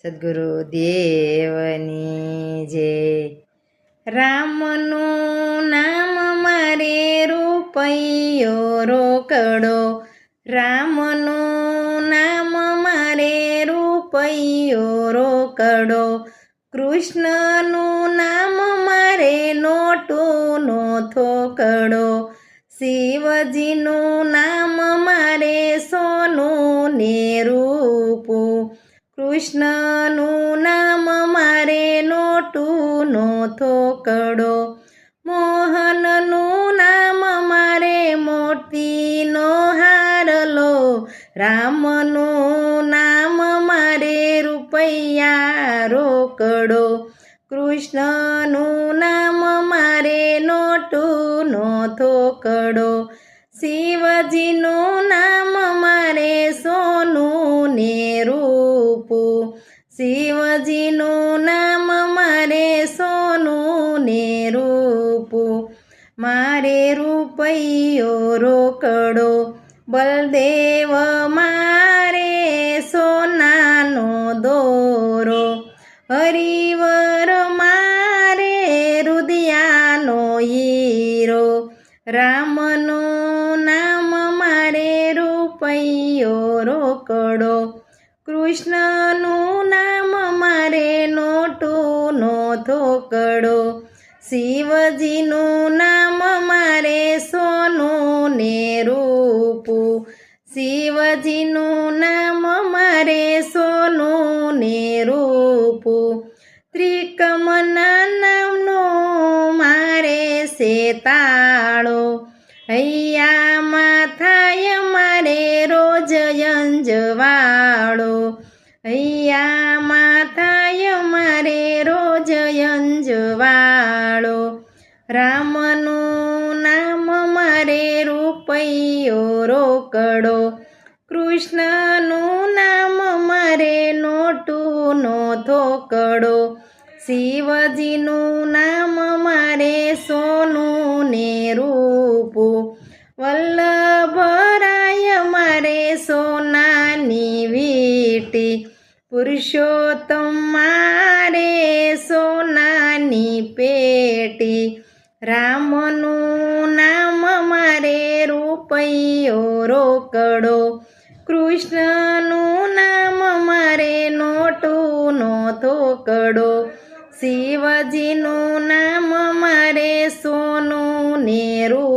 સદગુરુ દેવની જય। રામનું નામ મારે રૂપિયો રોકડો, રામનું નામ મારે રૂપિયો રોકડો, કૃષ્ણનું નામ મારે નોટુનો થોકડો, શિવજીનું નામ મારે સોનું ને રૂપું, કૃષ્ણનું નામ મારે નોટુનો થોકડો, મોહનનું નામ મારે મોતીનો હારલો, રામનું નામ મારે રૂપિયા રોકડો, કૃષ્ણનું નામ મારે નોટુનો થોકડો, શિવજીનું નામ મારે સોનું ને રૂપું, શિવજીનું નામ મારે સોનું ને રૂપું, મારે રૂપિયો રોકડો, બલદેવ મારે સોનાનો દોરો, હરિવર મારે રુદિયાનો હીરો, રામનું નામ મારે રૂપિયો રોકડો, કૃષ્ણનું નામ મારે નોટુનો થોકડો, શિવજીનું નામ મારે સોનું ને રૂપું, શિવજીનું નામ મારે સોનું ને રૂપું, ત્રિકમના નામનો મારે શેતાળો, હૈયામાં થાય મારે રોજ અંજવાળો, હૈયામાં થાય મારે રોજ અંજવાળો, રામનું નામ મારે રૂપિયો રોકડો, કૃષ્ણનું નામ મારે નોટુનો થોકડો, શિવજીનું નામ મારે સોનું ને રૂપું, વલ્લભરાય મારે સોનાની વીંટી, પુરુષોત્તમ મારે સોનાની પેટી, રામનું નામ મારે રૂપિયો રોકડો, કૃષ્ણનું નામ મારે નોટુનો થોકડો, શિવજીનું નામ મારે સોનું ને રૂપું।